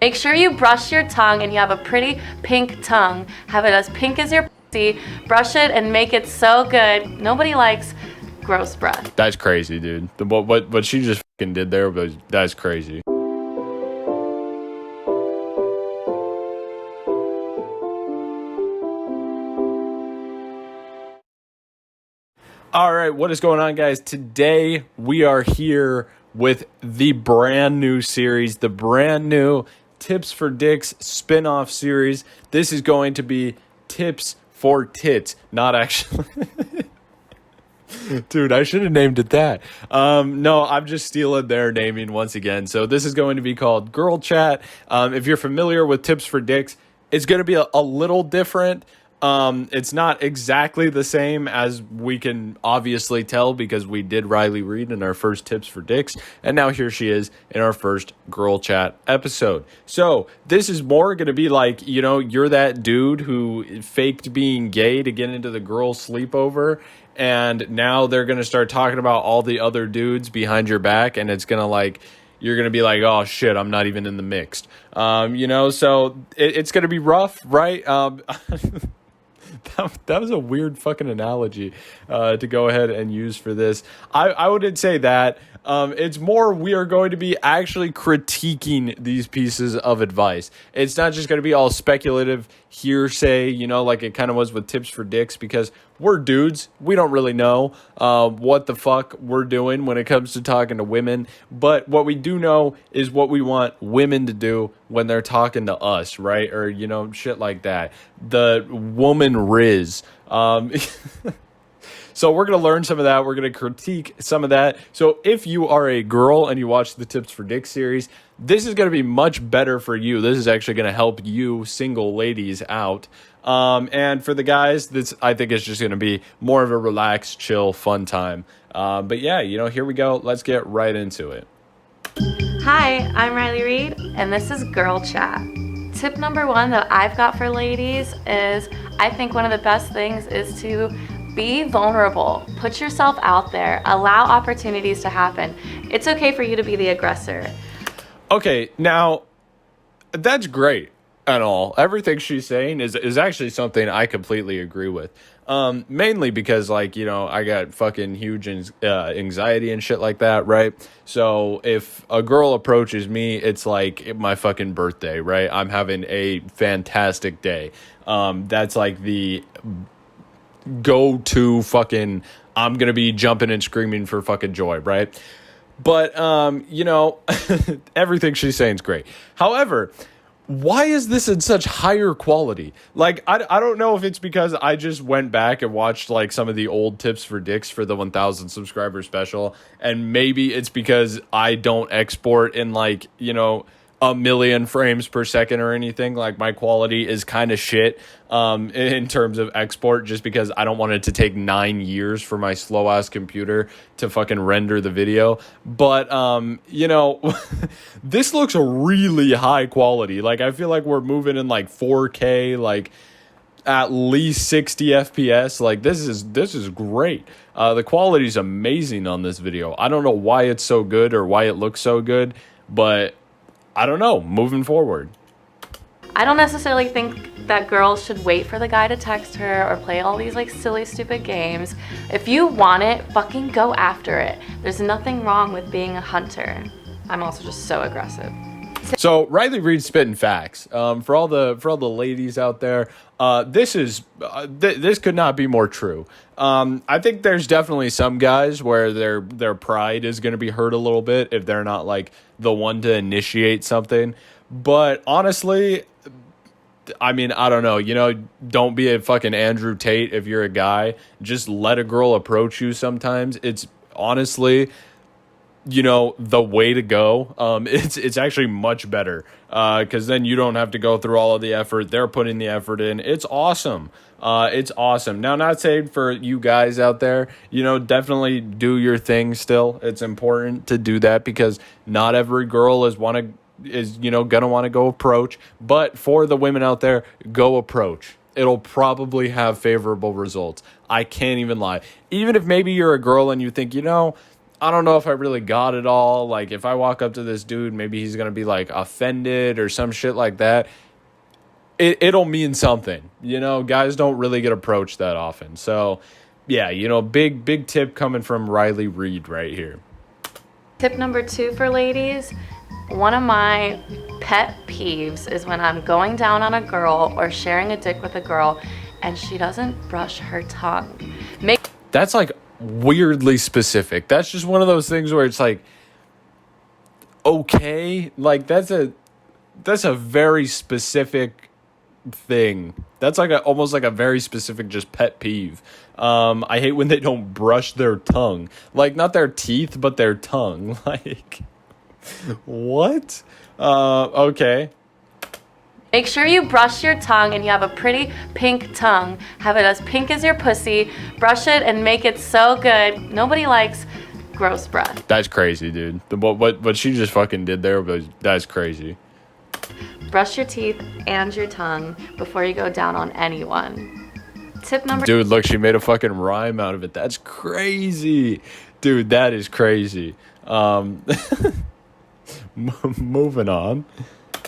Make sure you brush your tongue and you have a pretty pink tongue. Have it as pink as your pussy. Brush it and make it so good. Nobody likes gross breath. That's crazy, dude. What she just fucking did there, that's crazy. All right, what is going on, guys? Today we are here with the brand new series, the brand new Tips for Dicks spin-off series. This is going to be Tips for Tits, not actually. Dude, I should have named it that. No, I'm just stealing their naming once again. So this is going to be called Girl Chat. If you're familiar with Tips for Dicks, it's going to be a little different. It's not exactly the same, as we can obviously tell, because we did Riley Reid in our first Tips for Dicks, and now here she is in our first Girl Chat episode. So this is more going to be like, you know, you're that dude who faked being gay to get into the girl sleepover, and now they're going to start talking about all the other dudes behind your back, and it's going to like, you're going to be like, oh shit, I'm not even in the mixed. You know, so it's going to be rough, right? That was a weird fucking analogy to go ahead and use for this. I would say that it's more we are going to be actually critiquing these pieces of advice. It's not just going to be all speculative hearsay, you know, like it kind of was with Tips for Dicks, because we're dudes. We don't really know what the fuck we're doing when it comes to talking to women. But what we do know is what we want women to do when they're talking to us, right? Or, you know, shit like that. The woman riz. So we're going to learn some of that. We're going to critique some of that. So if you are a girl and you watch the Tips for Dicks series, this is going to be much better for you. This is actually going to help you single ladies out. And for the guys, this, I think, is just going to be more of a relaxed, chill, fun time. But yeah, you know, here we go. Let's get right into it. Hi, I'm Riley Reid, and this is Girl Chat. Tip number one that I've got for ladies is, I think one of the best things is to be vulnerable. Put yourself out there. Allow opportunities to happen. It's okay for you to be the aggressor. Okay, now, that's great and all. Everything she's saying is actually something I completely agree with. Mainly because, like, you know, I got fucking huge anxiety and shit like that, right? So if a girl approaches me, it's like my fucking birthday, right? I'm having a fantastic day. That's like the go-to fucking, I'm gonna be jumping and screaming for fucking joy, right? But, you know, everything she's saying is great. However, why is this in such higher quality? Like, I don't know if it's because I just went back and watched, like, some of the old Tips for Dicks for the 1,000 subscriber special, and maybe it's because I don't export in, like, you know, 1,000,000 frames per second or anything. Like, my quality is kind of shit in terms of export, just because I don't want it to take 9 years for my slow ass computer to fucking render the video. But you know, this looks really high quality. Like, I feel like we're moving in like 4K, like at least 60 FPS. Like, this is great. The quality is amazing on this video. I don't know why it's so good or why it looks so good, but I don't know, moving forward. I don't necessarily think that girls should wait for the guy to text her or play all these like silly, stupid games. If you want it, fucking go after it. There's nothing wrong with being a hunter. I'm also just so aggressive. So Riley Reid spitting facts. For all the ladies out there, this could not be more true. I think there's definitely some guys where their pride is going to be hurt a little bit if they're not like the one to initiate something. But honestly, I mean, I don't know. You know, don't be a fucking Andrew Tate if you're a guy. Just let a girl approach you sometimes. It's honestly, you know, the way to go. It's actually much better because then you don't have to go through all of the effort. They're putting the effort in. It's awesome. It's awesome. Now, not saying for you guys out there, you know, definitely do your thing still. It's important to do that because not every girl is gonna want to go approach. But for the women out there, go approach. It'll probably have favorable results. I can't even lie. Even if maybe you're a girl and you think, you know, I don't know if I really got it all. Like, if I walk up to this dude, maybe he's going to be, like, offended or some shit like that. It'll mean something. You know, guys don't really get approached that often. So, yeah, you know, big tip coming from Riley Reid right here. Tip number 2 for ladies. One of my pet peeves is when I'm going down on a girl or sharing a dick with a girl and she doesn't brush her tongue. That's, like, weirdly specific. That's just one of those things where it's like, okay, like that's a very specific thing. That's like almost like a very specific just pet peeve. I hate when they don't brush their tongue, like not their teeth but their tongue. Like, what? Okay. Make sure you brush your tongue and you have a pretty pink tongue. Have it as pink as your pussy. Brush it and make it so good. Nobody likes gross breath. That's crazy, dude. What she just fucking did there, but that's crazy. Brush your teeth and your tongue before you go down on anyone. Tip number... Dude, look, she made a fucking rhyme out of it. That's crazy. Dude, that is crazy. Moving on.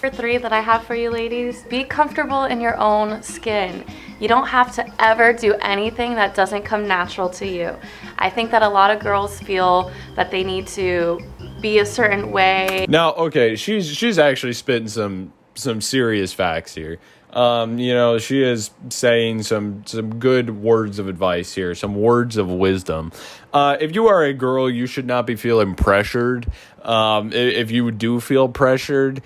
Number 3 that I have for you ladies, be comfortable in your own skin. You don't have to ever do anything that doesn't come natural to you. I think that a lot of girls feel that they need to be a certain way. Now, okay, she's actually spitting some serious facts here. You know, she is saying some good words of advice here, some words of wisdom. If you are a girl, you should not be feeling pressured. If you do feel pressured,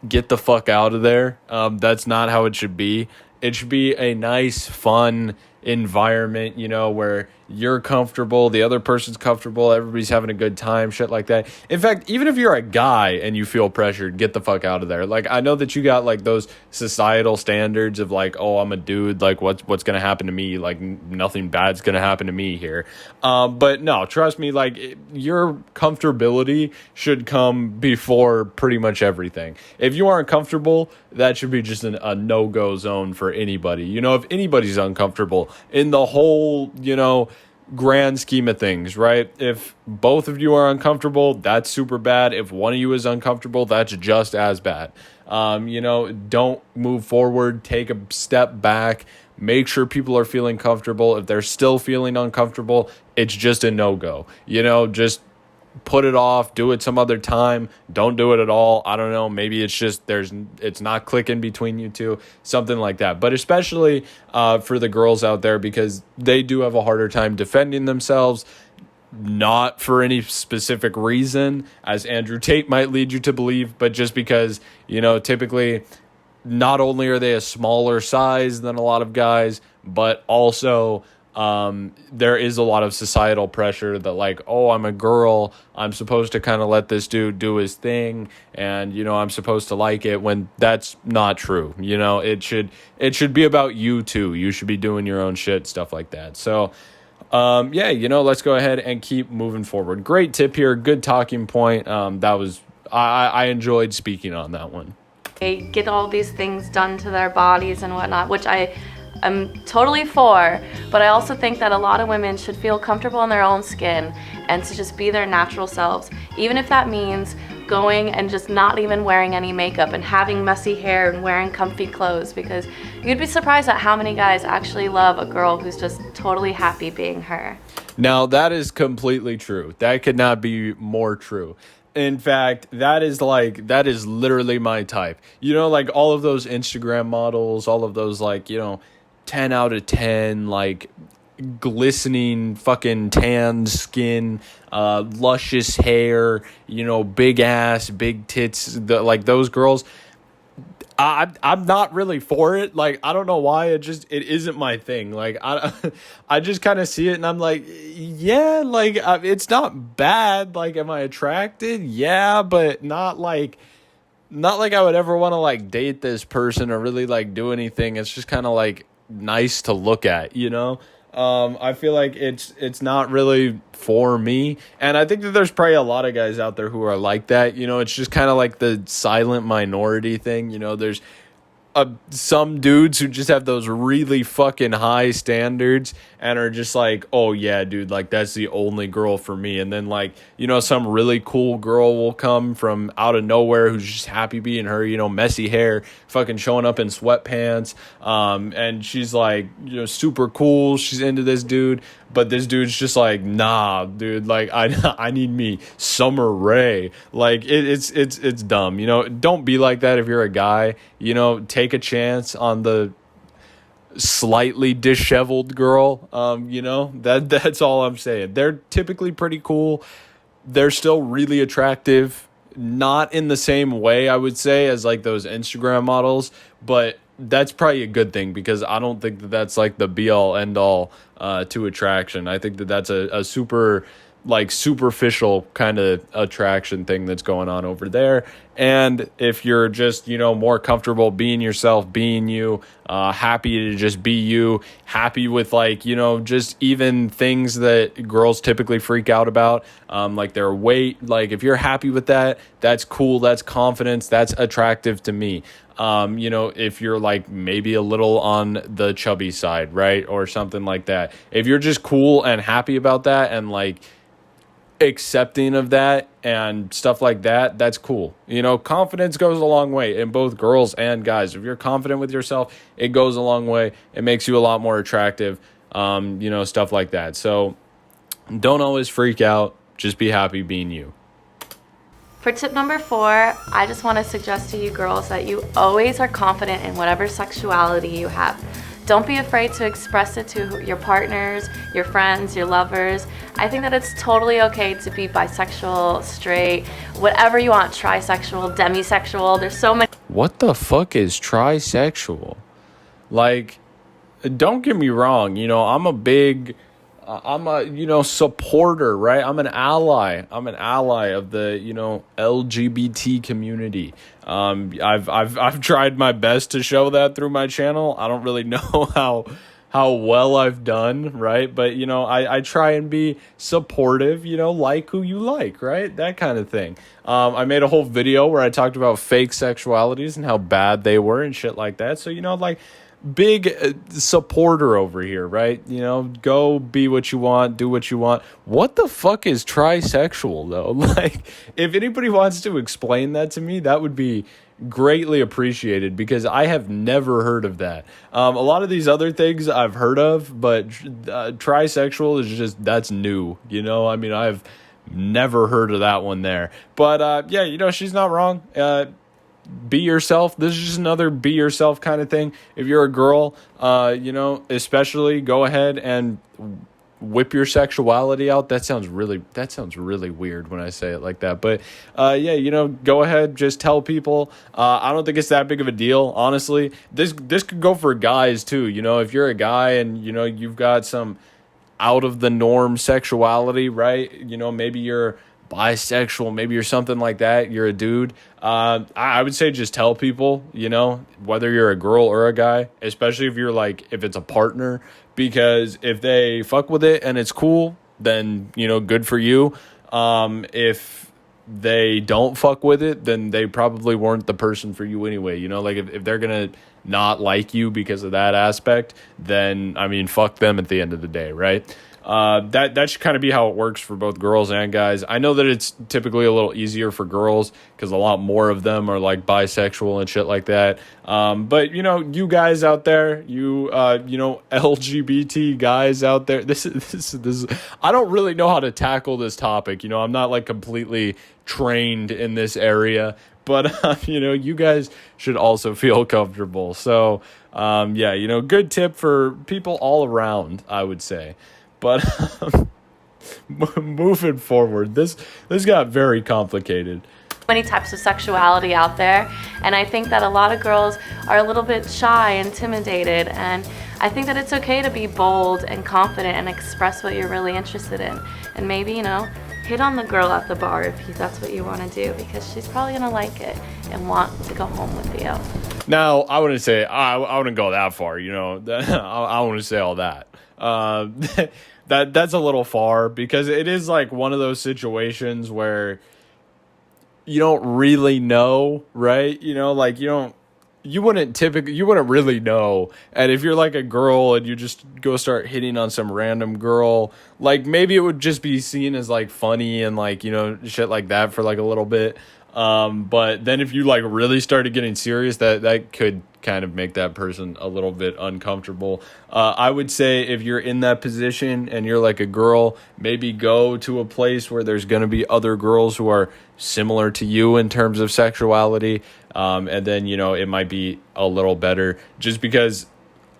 get the fuck out of there. That's not how it should be. It should be a nice, fun environment, you know, where you're comfortable, the other person's comfortable, everybody's having a good time, shit like that. In fact, even if you're a guy and you feel pressured, get the fuck out of there. Like, I know that you got like those societal standards of like, oh, I'm a dude, like what's gonna happen to me? Like, nothing bad's gonna happen to me here. But no, trust me, like, your comfortability should come before pretty much everything. If you aren't comfortable, that should be just a no-go zone for anybody. You know, if anybody's uncomfortable in the whole, you know, grand scheme of things, right? If both of you are uncomfortable, that's super bad. If one of you is uncomfortable, that's just as bad. You know, don't move forward, take a step back, make sure people are feeling comfortable. If they're still feeling uncomfortable, it's just a no-go. You know, just put it off, do it some other time, don't do it at all. I don't know, maybe it's just it's not clicking between you two, something like that. But especially for the girls out there, because they do have a harder time defending themselves, not for any specific reason, as Andrew Tate might lead you to believe, but just because, you know, typically not only are they a smaller size than a lot of guys, but also there is a lot of societal pressure that like, oh, I'm a girl, I'm supposed to kind of let this dude do his thing, and you know, I'm supposed to like it, when that's not true. You know, it should be about you too. You should be doing your own shit, stuff like that. So yeah, you know, let's go ahead and keep moving forward. Great tip here, good talking point. That was I enjoyed speaking on that one. They get all these things done to their bodies and whatnot, which I'm totally for, but I also think that a lot of women should feel comfortable in their own skin and to just be their natural selves, even if that means going and just not even wearing any makeup and having messy hair and wearing comfy clothes, because you'd be surprised at how many guys actually love a girl who's just totally happy being her. Now, that is completely true. That could not be more true. In fact, that is literally my type. You know, like all of those Instagram models, all of those, like, you know, 10 out of 10, like glistening fucking tan skin, luscious hair, you know, big ass, big tits, like those girls. I'm not really for it. Like, I don't know why. It isn't my thing. Like, I just kind of see it and I'm like, yeah, like it's not bad. Like, am I attracted? Yeah, but not like I would ever want to like date this person or really like do anything. It's just kind of like nice to look at, you know? I feel like it's not really for me, and I think that there's probably a lot of guys out there who are like that. You know, it's just kind of like the silent minority thing. You know, there's some dudes who just have those really fucking high standards and are just like, oh yeah, dude, like that's the only girl for me. And then like, you know, some really cool girl will come from out of nowhere who's just happy being her, you know, messy hair, fucking showing up in sweatpants. And she's like, you know, super cool. She's into this dude, but this dude's just like, nah, dude, like I need me Summer Rae. Like it's dumb. You know, don't be like that if you're a guy. You know, take a chance on the slightly disheveled girl. You know, that's all I'm saying. They're typically pretty cool. They're still really attractive, not in the same way I would say as like those Instagram models, but that's probably a good thing because I don't think that that's like the be all end all to attraction. I think that that's a super like superficial kind of attraction thing that's going on over there. And if you're just, you know, more comfortable being yourself, being you, happy to just be you, happy with like, you know, just even things that girls typically freak out about, like their weight, like if you're happy with that, that's cool, that's confidence, that's attractive to me. You know, if you're like maybe a little on the chubby side, right? Or something like that. If you're just cool and happy about that and like accepting of that and stuff like that, that's cool. You know, confidence goes a long way in both girls and guys. If you're confident with yourself, it goes a long way. It makes you a lot more attractive, you know, stuff like that. So don't always freak out. Just be happy being you. For tip number 4, I just want to suggest to you girls that you always are confident in whatever sexuality you have. Don't be afraid to express it to your partners, your friends, your lovers. I think that it's totally okay to be bisexual, straight, whatever you want, trisexual, demisexual. There's so many. What the fuck is trisexual? Like, don't get me wrong, you know, I'm a, you know, supporter, right? I'm an ally of the, you know, LGBT community. I've tried my best to show that through my channel. I don't really know how well I've done, right? But, you know, I try and be supportive, you know, like who you like, right? That kind of thing. I made a whole video where I talked about fake sexualities and how bad they were and shit like that. So, you know, like, big supporter over here, right? You know, go be what you want, do what you want. What the fuck is trisexual though? Like, if anybody wants to explain that to me, that would be greatly appreciated because I have never heard of that. A lot of these other things I've heard of, but trisexual is just, that's new, you know? I mean, I've never heard of that one there. But yeah, you know, she's not wrong. Be yourself. This is just another be yourself kind of thing. If you're a girl, you know, especially go ahead and whip your sexuality out. That sounds really weird when I say it like that. But yeah, you know, go ahead, just tell people. I don't think it's that big of a deal, honestly. This could go for guys too. You know, if you're a guy and you know you've got some out of the norm sexuality, right? You know, maybe you're bisexual, maybe you're something like that, you're a dude, I would say just tell people, you know, whether you're a girl or a guy, especially if you're like, if it's a partner, because if they fuck with it and it's cool, then, you know, good for you. If they don't fuck with it, then they probably weren't the person for you anyway, you know, like if they're gonna not like you because of that aspect, then, I mean, fuck them at the end of the day, right? That should kind of be how it works for both girls and guys. I know that it's typically a little easier for girls because a lot more of them are like bisexual and shit like that. But you know, you guys out there, you know, LGBT guys out there, this is, I don't really know how to tackle this topic. You know, I'm not like completely trained in this area, but you know, you guys should also feel comfortable. So, yeah, you know, good tip for people all around, I would say. But moving forward, this got very complicated. Many types of sexuality out there, and I think that a lot of girls are a little bit shy, intimidated, and I think that it's okay to be bold and confident and express what you're really interested in, and maybe, you know, hit on the girl at the bar if that's what you want to do, because she's probably gonna like it and want to go home with you. Now, I wouldn't say I wouldn't go that far, you know. I wouldn't say all that. That's a little far because it is like one of those situations where you don't really know, right? You know, like you don't you wouldn't really know. And if you're like a girl and you just go start hitting on some random girl, like maybe it would just be seen as like funny and like, you know, shit like that for like a little bit. But then if you like really started getting serious, that could kind of make that person a little bit uncomfortable. I would say if you're in that position and you're like a girl, maybe go to a place where there's going to be other girls who are similar to you in terms of sexuality. And then, you know, it might be a little better just because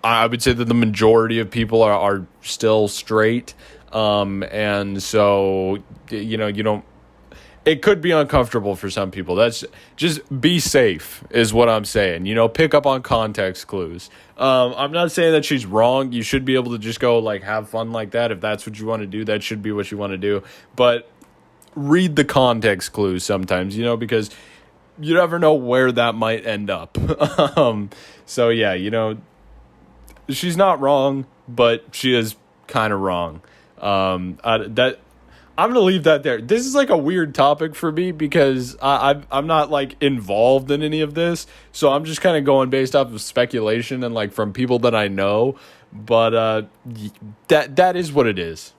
I would say that the majority of people are still straight. And so, you know, you don't, it could be uncomfortable for some people. That's just be safe is what I'm saying. You know, pick up on context clues. I'm not saying that she's wrong. You should be able to just go like have fun like that. If that's what you want to do, that should be what you want to do. But read the context clues sometimes, you know, because you never know where that might end up. So yeah, you know, she's not wrong, but she is kind of wrong. I'm going to leave that there. This is like a weird topic for me because I'm not like involved in any of this. So I'm just kind of going based off of speculation and like from people that I know. But that is what it is.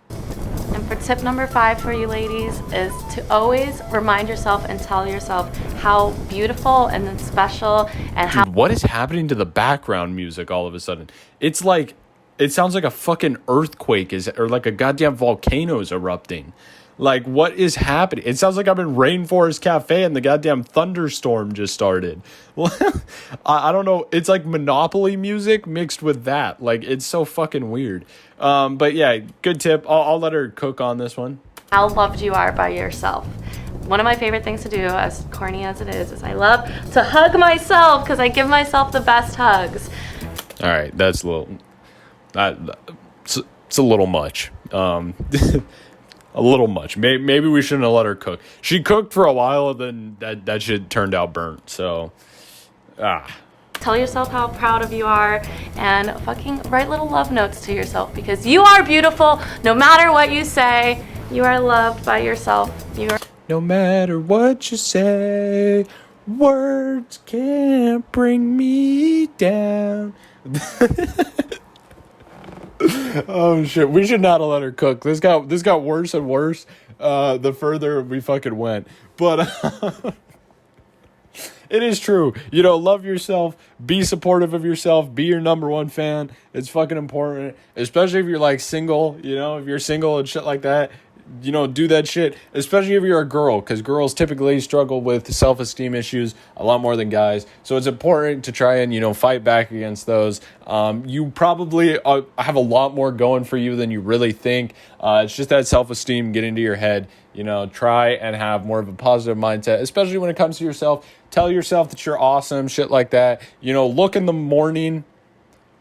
And for tip number 5 for you ladies is to always remind yourself and tell yourself how beautiful and special and how... Dude, what is happening to the background music all of a sudden? It's like... It sounds like a fucking earthquake or like a goddamn volcano's erupting. Like, what is happening? It sounds like I'm in Rainforest Cafe and the goddamn thunderstorm just started. I don't know. It's like Monopoly music mixed with that. Like, it's so fucking weird. But yeah, good tip. I'll let her cook on this one. How loved you are by yourself. One of my favorite things to do, as corny as it is I love to hug myself because I give myself the best hugs. All right, that's a little... It's a little much. A little much. Maybe we shouldn't have let her cook. She cooked for a while, and then that shit turned out burnt. So, Tell yourself how proud of you are, and fucking write little love notes to yourself because you are beautiful. No matter what you say, you are loved by yourself. You are. No matter what you say, words can't bring me down. Oh shit, we should not have let her cook. This got worse and worse the further we fucking went. But it is true. You know, love yourself, be supportive of yourself, be your number one fan. It's fucking important, especially if you're like single, you know, if you're single and shit like that. You know, do that shit, especially if you're a girl, because girls typically struggle with self-esteem issues a lot more than guys. So it's important to try and, you know, fight back against those. You probably have a lot more going for you than you really think. It's just that self-esteem get into your head. You know, try and have more of a positive mindset, especially when it comes to yourself. Tell yourself that you're awesome, shit like that. You know, look in the morning.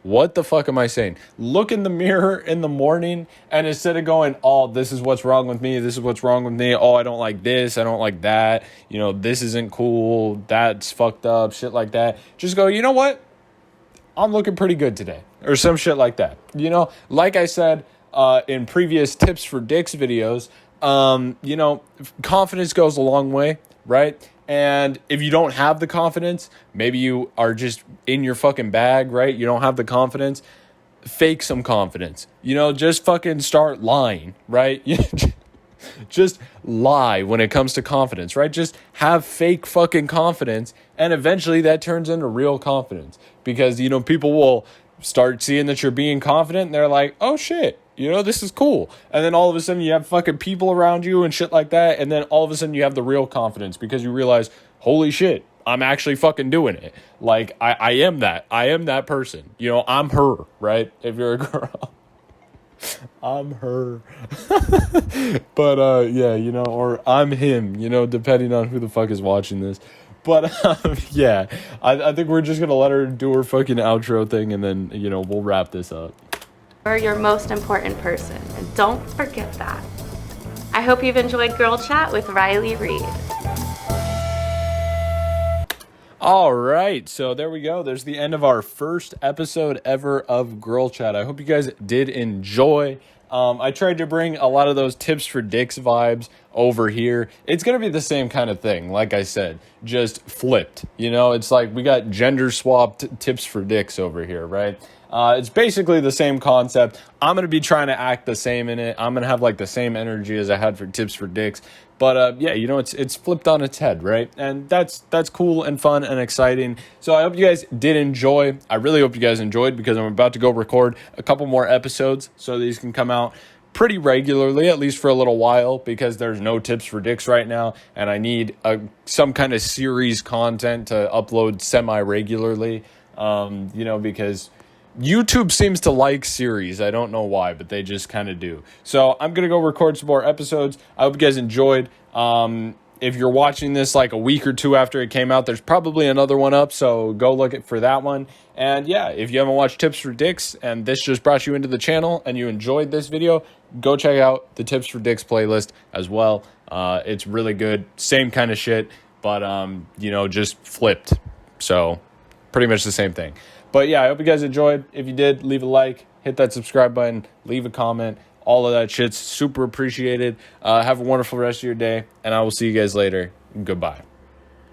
What the fuck am I saying? Look in the mirror in the morning, and instead of going, oh, this is what's wrong with me, this is what's wrong with me, oh, I don't like this, I don't like that, you know, this isn't cool, that's fucked up, shit like that. Just go, you know what? I'm looking pretty good today, or some shit like that. You know, like I said in previous Tips for Dicks videos, you know, confidence goes a long way, right? And if you don't have the confidence, maybe you are just in your fucking bag, right? You don't have the confidence. Fake some confidence. You know, just fucking start lying, right? Just lie when it comes to confidence, right? Just have fake fucking confidence. And eventually that turns into real confidence. Because, you know, people will start seeing that you're being confident and they're like, oh shit. You know, this is cool. And then all of a sudden you have fucking people around you and shit like that. And then all of a sudden you have the real confidence because you realize, holy shit, I'm actually fucking doing it. Like, I am that. I am that person. You know, I'm her, right? If you're a girl. I'm her. But, yeah, you know, or I'm him, you know, depending on who the fuck is watching this. But, yeah, I think we're just going to let her do her fucking outro thing. And then, you know, we'll wrap this up. You're your most important person, and don't forget that. I hope you've enjoyed Girl Chat with Riley Reid. All right, so there we go. There's the end of our first episode ever of Girl Chat. I hope you guys did enjoy. I tried to bring a lot of those Tips for Dicks vibes over here, it's going to be the same kind of thing. Like I said, just flipped. You know, it's like we got gender swapped tips for dicks over here, right? It's basically the same concept. I'm going to be trying to act the same in it. I'm going to have like the same energy as I had for tips for dicks. But yeah, you know, it's flipped on its head, right? And that's cool and fun and exciting. So I hope you guys did enjoy. I really hope you guys enjoyed, because I'm about to go record a couple more episodes so these can come out pretty regularly, at least for a little while, because there's no tips for dicks right now, and I need some kind of series content to upload semi-regularly, you know, because YouTube seems to like series. I don't know why, but they just kind of do. So I'm going to go record some more episodes. I hope you guys enjoyed. If you're watching this like a week or two after it came out, there's probably another one up, so go look for that one. And yeah, if you haven't watched Tips for Dicks and this just brought you into the channel and you enjoyed this video, go check out the Tips for Dicks playlist as well. It's really good. Same kind of shit, but you know, just flipped. So pretty much the same thing. But yeah, I hope you guys enjoyed. If you did, leave a like, hit that subscribe button, leave a comment. All of that shit's super appreciated. Have a wonderful rest of your day, and I will see you guys later. Goodbye.